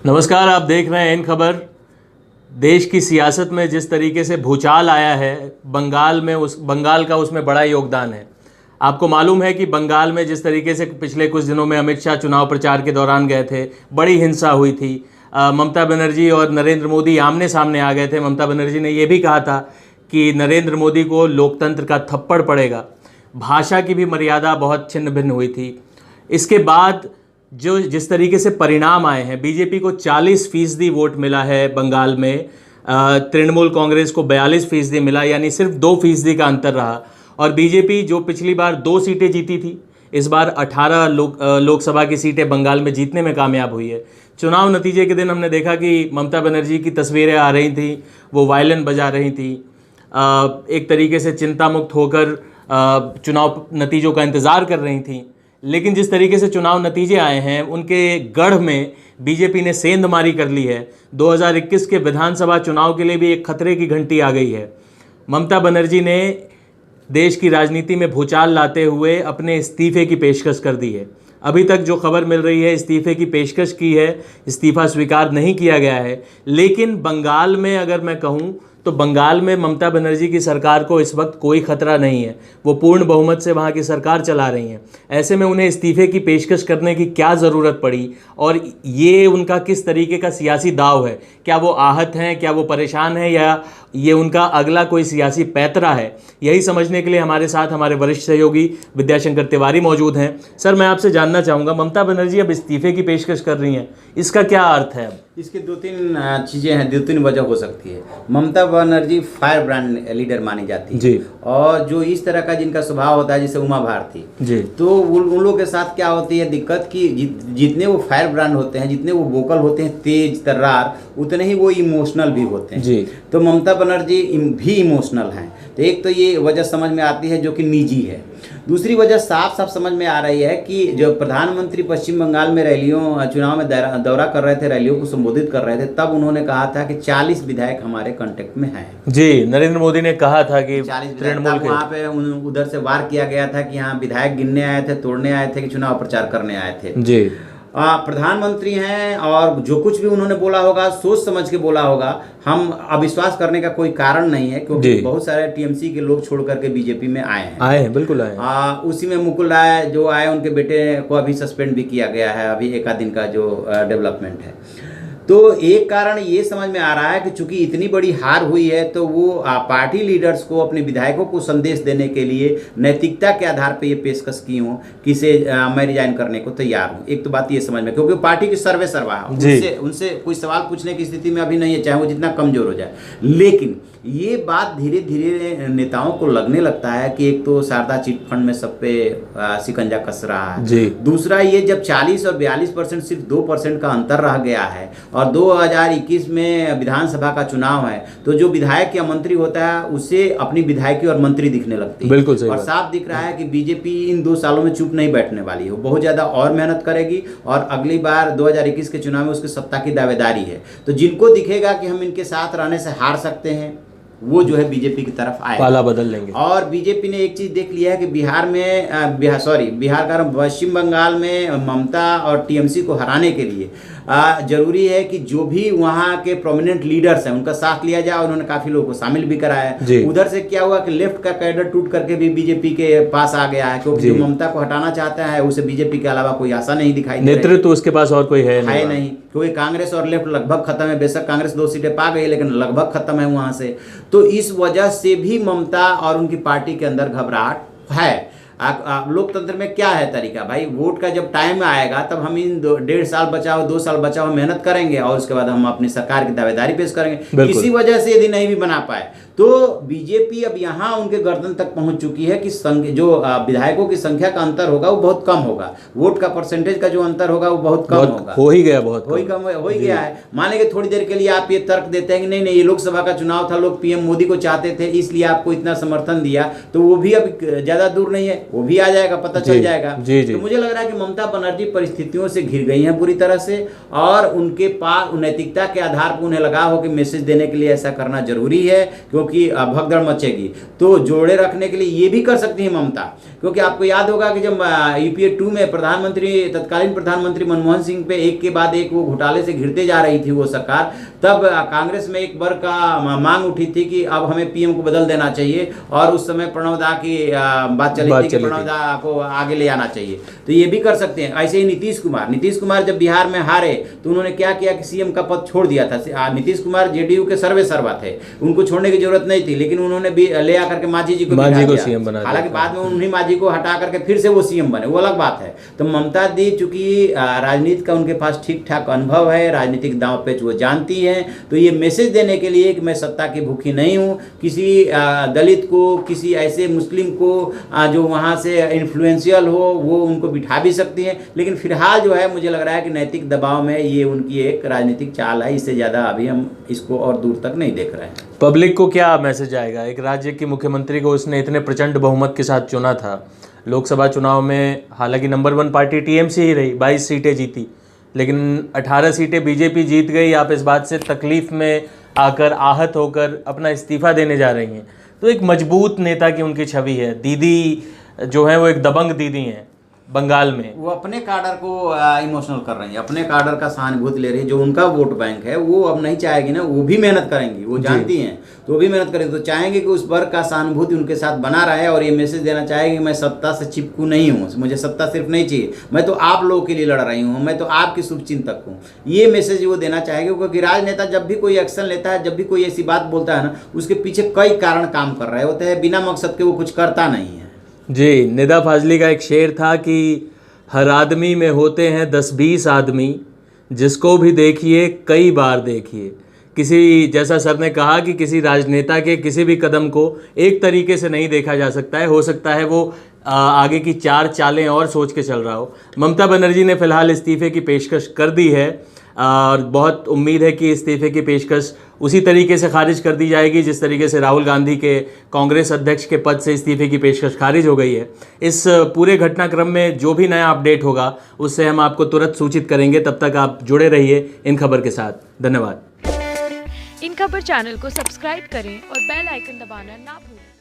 नमस्कार, आप देख रहे हैं एन खबर। देश की सियासत में जिस तरीके से भूचाल आया है, बंगाल का उसमें बड़ा योगदान है। आपको मालूम है कि बंगाल में जिस तरीके से पिछले कुछ दिनों में अमित शाह चुनाव प्रचार के दौरान गए थे, बड़ी हिंसा हुई थी। ममता बनर्जी और नरेंद्र मोदी आमने सामने आ गए थे। ममता बनर्जी ने यह भी कहा था कि नरेंद्र मोदी को लोकतंत्र का थप्पड़ पड़ेगा। भाषा की भी मर्यादा बहुत छिन्न भिन्न हुई थी। इसके बाद जिस तरीके से परिणाम आए हैं, बीजेपी को 40% वोट मिला है बंगाल में, तृणमूल कांग्रेस को 42% मिला, यानी सिर्फ 2% का अंतर रहा। और बीजेपी जो पिछली बार 2 सीटें जीती थी, इस बार 18 लोकसभा की सीटें बंगाल में जीतने में कामयाब हुई है। चुनाव नतीजे के दिन हमने देखा कि ममता बनर्जी की तस्वीरें आ रही थी, वो वायलिन बजा रही थी, एक तरीके से चिंता मुक्त होकर चुनाव नतीजों का इंतज़ार कर रही थी। लेकिन जिस तरीके से चुनाव नतीजे आए हैं, उनके गढ़ में बीजेपी ने सेंधमारी कर ली है। 2021 के विधानसभा चुनाव के लिए भी एक खतरे की घंटी आ गई है। ममता बनर्जी ने देश की राजनीति में भूचाल लाते हुए अपने इस्तीफे की पेशकश कर दी है। अभी तक जो खबर मिल रही है, इस्तीफे की पेशकश की है, इस्तीफा स्वीकार नहीं किया गया है। लेकिन बंगाल में अगर मैं कहूं तो बंगाल में ममता बनर्जी की सरकार को इस वक्त कोई खतरा नहीं है। वो पूर्ण बहुमत से वहाँ की सरकार चला रही हैं। ऐसे में उन्हें इस्तीफे की पेशकश करने की क्या ज़रूरत पड़ी और ये उनका किस तरीके का सियासी दाव है? क्या वो आहत हैं, क्या वो परेशान हैं, या ये उनका अगला कोई सियासी पैतरा है? यही समझने के लिए हमारे साथ हमारे वरिष्ठ सहयोगी विद्याशंकर तिवारी मौजूद हैं। सर, मैं आपसे जानना चाहूँगा, ममता बनर्जी अब इस्तीफे की पेशकश कर रही हैं, इसका क्या अर्थ है? इसके 2-3 चीज़ें हैं, 2-3 वजह हो सकती है। Mamata Banerjee fire brand leader मानी जाती है जी। और जो इस तरह का जिनका स्वभाव होता है, जैसे उमा भारती जी, तो उन लोगों के साथ क्या होती है दिक्कत कि जितने वो फायर ब्रांड होते हैं, जितने वो वोकल होते हैं, तेज तर्रार, उतने ही वो इमोशनल भी होते हैं जी। तो ममता बनर्जी भी इमोशनल हैं। तो एक तो ये वजह समझ में आती है जो कि निजी है। दूसरी वजह साफ साफ समझ में आ रही है कि जो प्रधानमंत्री पश्चिम बंगाल में रैलियों चुनाव में दौरा कर रहे थे, रैलियों को संबोधित कर रहे थे, तब उन्होंने कहा था कि 40 विधायक हमारे कांटेक्ट में हैं। जी, नरेंद्र मोदी ने कहा था कि 40 विधायक। वहाँ पे उधर से वार किया गया था कि यहाँ विधायक गिनने आए थे, तोड़ने आए थे, कि चुनाव प्रचार करने आए थे। जी। प्रधानमंत्री हैं और जो कुछ भी उन्होंने बोला होगा सोच समझ के बोला होगा। हम अविश्वास करने का कोई कारण नहीं है, क्योंकि बहुत सारे टीएमसी के लोग छोड़ करके बीजेपी में आए हैं, बिल्कुल आए। उसी में मुकुल राय जो आए, उनके बेटे को अभी सस्पेंड भी किया गया है, अभी 1 आध दिन का जो डेवलपमेंट है। तो एक कारण ये समझ में आ रहा है कि चूंकि इतनी बड़ी हार हुई है, तो वो पार्टी लीडर्स को, अपने विधायकों को संदेश देने के लिए नैतिकता के आधार पे ये पेशकश की हूँ कि इसे मैं रिजाइन करने को तैयार हूँ। एक तो बात ये समझ में, क्योंकि पार्टी की सर्वे सर्वा है, उनसे कोई सवाल पूछने की स्थिति में अभी नहीं है, चाहे वो जितना कमजोर हो जाए। लेकिन ये बात धीरे धीरे नेताओं को लगने लगता है कि एक तो शारदा चिट फंड में सब पे शिकंजा कस रहा है। दूसरा, ये जब 40 और 42% सिर्फ 2% का अंतर रह गया है और 2021 में विधानसभा का चुनाव है, तो जो विधायक या मंत्री होता है उसे अपनी विधायकी और मंत्री दिखने लगती है। बिल्कुल सही। और साफ दिख रहा है कि बीजेपी इन 2 सालों में चुप नहीं बैठने वाली है, बहुत ज्यादा और मेहनत करेगी और अगली बार 2021 के चुनाव में उसकी सत्ता की दावेदारी है। तो जिनको दिखेगा कि हम इनके साथ रहने से हार सकते हैं, वो जो है बीजेपी की तरफ आए, पाला बदल लेंगे। और बीजेपी ने एक चीज देख लिया है कि बिहार का पश्चिम बंगाल में ममता और टीएमसी को हराने के लिए जरूरी है कि जो भी वहाँ के प्रोमिनेंट लीडर्स हैं उनका साथ लिया जाए। उन्होंने काफी लोगों को शामिल भी कराया। उधर से क्या हुआ कि लेफ्ट का कैडर टूट करके भी बीजेपी के पास आ गया है, क्योंकि जो ममता को हटाना चाहता है उसे बीजेपी के अलावा कोई आशा नहीं दिखाई दे रही। नेतृत्व उसके पास और कोई है नहीं, क्योंकि कांग्रेस और लेफ्ट लगभग खत्म है। बेशक कांग्रेस 2 सीटें पा गई, लेकिन लगभग खत्म है वहां से। तो इस वजह से भी ममता और उनकी पार्टी के अंदर घबराहट है। लोकतंत्र में क्या है तरीका भाई, वोट का जब टाइम आएगा तब हम इन 1.5 साल बचाओ 2 साल बचाओ मेहनत करेंगे और उसके बाद हम अपनी सरकार की दावेदारी पेश करेंगे। इसी वजह से यदि नहीं भी बना पाए तो बीजेपी अब यहाँ उनके गर्दन तक पहुंच चुकी है कि जो विधायकों की संख्या का अंतर होगा वो बहुत कम होगा, वोट का परसेंटेज का जो अंतर होगा वो बहुत कम होगा, हो ही गया है। मानेंगे थोड़ी देर के लिए आप ये तर्क देते हैं कि नहीं ये लोकसभा का चुनाव था, लोग पीएम मोदी को चाहते थे इसलिए आपको इतना समर्थन दिया, तो वो भी अब ज्यादा दूर नहीं है। वो भी आ जाएगा, पता चल जाएगा। जी जी। तो मुझे लग रहा है कि ममता बनर्जी परिस्थितियों से घिर गई हैं पूरी तरह से, और उनके पास नैतिकता के आधार पर उन्हें लगा हो कि मैसेज देने के लिए ऐसा करना जरूरी है, क्योंकि भगदड़ मचेगी। तो जोड़े रखने के लिए ये भी कर सकती है ममता, क्योंकि आपको याद होगा कि जब यूपीए 2 में तत्कालीन प्रधानमंत्री मनमोहन सिंह पे एक के बाद एक वो घोटाले से घिरते जा रही थी वो सरकार, तब कांग्रेस में एक वर्ग का मांग उठी थी कि अब हमें पीएम को बदल देना चाहिए, और उस समय प्रणव दा की बात चली थी कि प्रणव दा को आगे ले आना चाहिए। तो ये भी कर सकते हैं। ऐसे ही नीतीश कुमार जब बिहार में हारे तो उन्होंने क्या किया कि सीएम का पद छोड़ दिया था। नीतीश कुमार जेडीयू के सर्वे सर्वा थे, उनको छोड़ने की जरूरत नहीं थी, लेकिन उन्होंने भी ले आकर के मांझी जी को सीएम बना दिया। हालांकि बाद में उन्हीं मांझी को हटा करके फिर से वो सीएम बने, वो अलग बात है। तो ममता दी चूंकि राजनीति का उनके पास ठीक ठाक अनुभव है, राजनीतिक दांव पेच वो जानती हैं, तो ये मैसेज देने के लिए कि मैं सत्ता की भूखी नहीं हूँ, किसी दलित को, किसी ऐसे मुस्लिम को जो वहाँ से इन्फ्लुएंशियल हो, वो उनको बिठा भी सकती हैं। लेकिन फिलहाल जो है मुझे लग रहा है कि नैतिक दबाव में ये उनकी एक राजनीतिक चाल है, इससे ज़्यादा अभी हम इसको और दूर तक नहीं देख रहे हैं। पब्लिक को क्या मैसेज आएगा? एक राज्य के मुख्यमंत्री को उसने इतने प्रचंड बहुमत के साथ चुना था। लोकसभा चुनाव में हालांकि नंबर 1 पार्टी टीएमसी ही रही, 22 सीटें जीती, लेकिन 18 सीटें बीजेपी जीत गई। आप इस बात से तकलीफ में आकर, आहत होकर अपना इस्तीफा देने जा रही हैं। तो एक मजबूत नेता की उनकी छवि है। दीदी जो है वो एक दबंग दीदी हैं बंगाल में। वो अपने काडर को इमोशनल कर रही है, अपने काडर का सहानुभूति ले रही है। जो उनका वोट बैंक है वो अब नहीं चाहेगी ना, वो भी मेहनत करेंगी, वो जानती हैं, तो वो भी मेहनत करेंगे। तो चाहेंगे कि उस वर्ग का सहानुभूति उनके साथ बना रहे, और ये मैसेज देना चाहेंगे कि मैं सत्ता से चिपकू नहीं हूँ, मुझे सत्ता सिर्फ नहीं चाहिए, मैं तो आप लोगों के लिए लड़ रही हूँ, मैं तो आपकी शुभचिंतक हूँ। ये मैसेज वो देना चाहेंगे, क्योंकि राजनेता जब भी कोई एक्शन लेता है, जब भी कोई ऐसी बात बोलता है ना, उसके पीछे कई कारण काम कर रहे होते हैं, बिना मकसद के वो कुछ करता नहीं है। जी, निदा फाजली का एक शेर था कि हर आदमी में होते हैं 10-20 आदमी, जिसको भी देखिए कई बार देखिए। किसी, जैसा सर ने कहा कि किसी राजनेता के किसी भी कदम को एक तरीके से नहीं देखा जा सकता है। हो सकता है वो आगे की 4 चालें और सोच के चल रहा हो। ममता बनर्जी ने फिलहाल इस्तीफे की पेशकश कर दी है, और बहुत उम्मीद है कि इस्तीफे की पेशकश उसी तरीके से खारिज कर दी जाएगी जिस तरीके से राहुल गांधी के कांग्रेस अध्यक्ष के पद से इस्तीफे की पेशकश खारिज हो गई है। इस पूरे घटनाक्रम में जो भी नया अपडेट होगा उससे हम आपको तुरंत सूचित करेंगे। तब तक आप जुड़े रहिए इन खबर के साथ। धन्यवाद। इन खबर चैनल को सब्सक्राइब करें और बेल आइकन दबाना ना भूलें।